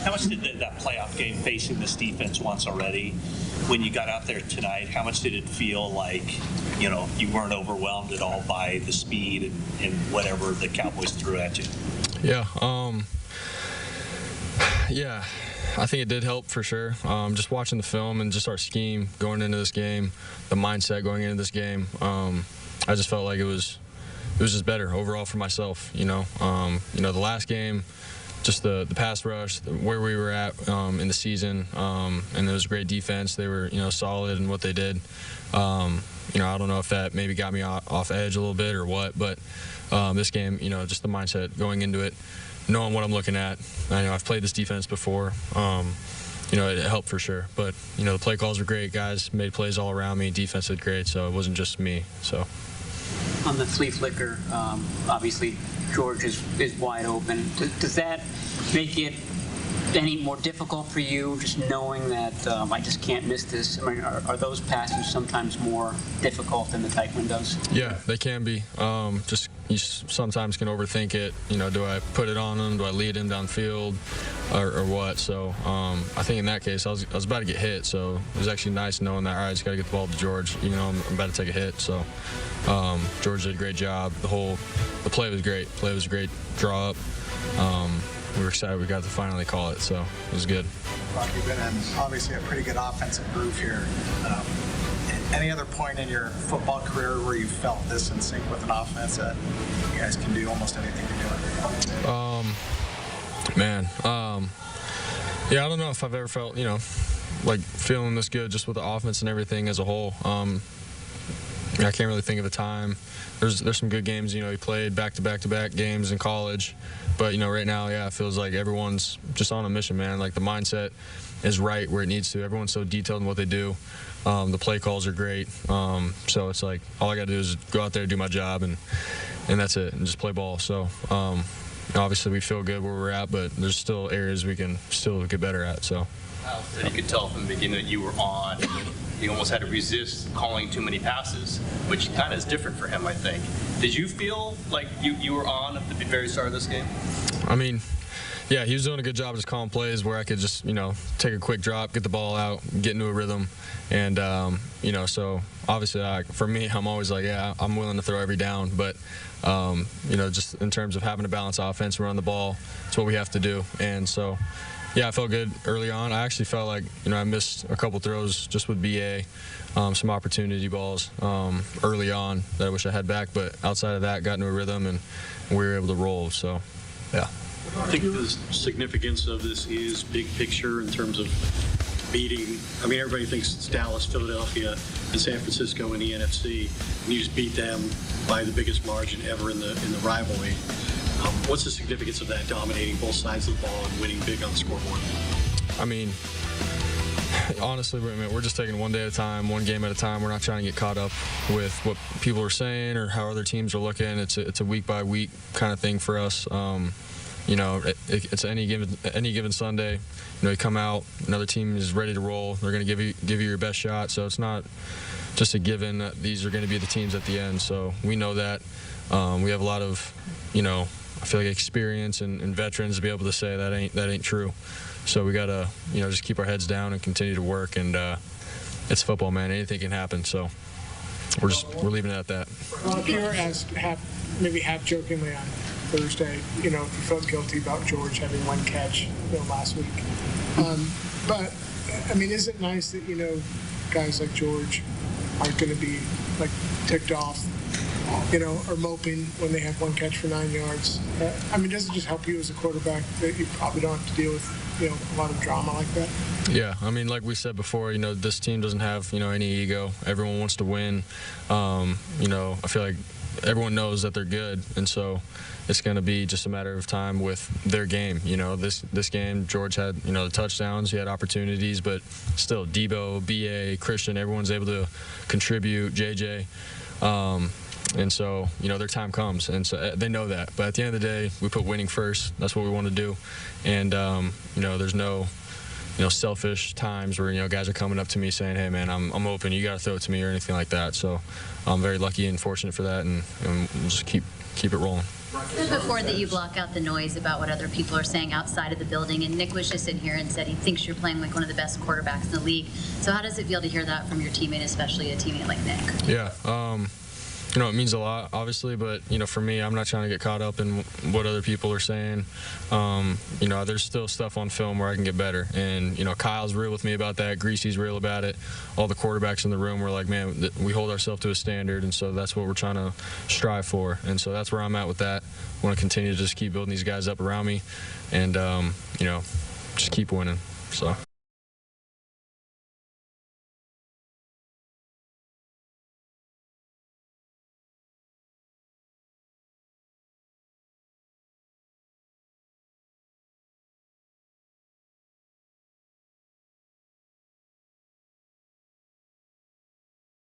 How much did that playoff game facing this defense once already, when you got out there tonight, how much did it feel like, you weren't overwhelmed at all by the speed and whatever the Cowboys threw at you? Yeah. Yeah, I think it did help for sure. Just watching the film and just our scheme going into this game, the mindset going into this game, I just felt like it was just better overall for myself. The last game, just the pass rush, where we were at in the season, and it was great defense. They were solid in what they did. I don't know if that maybe got me off edge a little bit or what, but this game, just the mindset going into it, knowing what I'm looking at. I know I've played this defense before. It helped for sure. But the play calls were great. Guys made plays all around me. Defense did great, so it wasn't just me. So on the flea flicker, obviously George is wide open. Does that make it any more difficult for you, just knowing that I just can't miss this? I mean, are those passes sometimes more difficult than the tight windows? Yeah, they can be. Just you sometimes can overthink it. Do I put it on him? Do I lead him downfield, or what? So I think in that case, I was about to get hit. So it was actually nice knowing that. All right, I just got to get the ball to George. I'm about to take a hit. So George did a great job. The play was great. Play was a great draw up. We were excited we got to finally call it, so it was good. Brock, you've been in obviously a pretty good offensive groove here. Any other point in your football career where you felt this in sync with an offense that you guys can do almost anything to do it? Yeah, I don't know if I've ever felt, like feeling this good just with the offense and everything as a whole. I can't really think of a time. There's some good games, he played back-to-back games in college. But, right now, yeah, it feels like everyone's just on a mission, man. Like, the mindset is right where it needs to. Everyone's so detailed in what they do. The play calls are great. So it's like all I got to do is go out there, do my job, and that's it, and just play ball. So, obviously we feel good where we're at, but there's still areas we can still get better at. So. You could tell from the beginning that you were on. He almost had to resist calling too many passes, which kind of is different for him, I think. Did you feel like you were on at the very start of this game? I mean, yeah, he was doing a good job just calling plays where I could just, take a quick drop, get the ball out, get into a rhythm. And, so obviously for me, I'm always like, yeah, I'm willing to throw every down. But, just in terms of having a balanced offense, run the ball, it's what we have to do. And so, yeah, I felt good early on. I actually felt like, I missed a couple throws just with BA, some opportunity balls early on that I wish I had back. But outside of that, got into a rhythm, and we were able to roll. So, yeah. I think the significance of this is big picture in terms of beating. I mean, everybody thinks it's Dallas, Philadelphia, and San Francisco in the NFC, and you just beat them by the biggest margin ever in the rivalry. What's the significance of that, dominating both sides of the ball and winning big on the scoreboard? I mean, honestly, we're just taking one day at a time, one game at a time. We're not trying to get caught up with what people are saying or how other teams are looking. It's a week by week kind of thing for us. It's any given Sunday. You come out, another team is ready to roll. They're going to give you your best shot. So it's not just a given that these are going to be the teams at the end. So we know that. We have a lot of, I feel like experience and veterans to be able to say that ain't true. So we gotta, just keep our heads down and continue to work. And it's football, man. Anything can happen. So we're leaving it at that. You were asked maybe half jokingly on Thursday, if you felt guilty about George having one catch, last week. But I mean, is it nice that guys like George aren't going to be like ticked off, or moping when they have one catch for 9 yards? I mean, does it just help you as a quarterback that you probably don't have to deal with, a lot of drama like that? Yeah, I mean, like we said before, this team doesn't have, any ego. Everyone wants to win. I feel like everyone knows that they're good, and so it's going to be just a matter of time with their game. This game, George had, the touchdowns, he had opportunities, but still, Debo, BA, Christian, everyone's able to contribute, JJ. And so, their time comes, and so they know that. But at the end of the day, we put winning first. That's what we want to do. And, there's no, selfish times where, guys are coming up to me saying, hey, man, I'm open. You got to throw it to me or anything like that. So I'm very lucky and fortunate for that, and we'll just keep it rolling. Before that, you block out the noise about what other people are saying outside of the building, and Nick was just in here and said he thinks you're playing like one of the best quarterbacks in the league. So how does it feel to hear that from your teammate, especially a teammate like Nick? Yeah, it means a lot, obviously, but, for me, I'm not trying to get caught up in what other people are saying. There's still stuff on film where I can get better, and, Kyle's real with me about that. Greasy's real about it. All the quarterbacks in the room were like, man, we hold ourselves to a standard, and so that's what we're trying to strive for, and so that's where I'm at with that. I want to continue to just keep building these guys up around me and, just keep winning, so.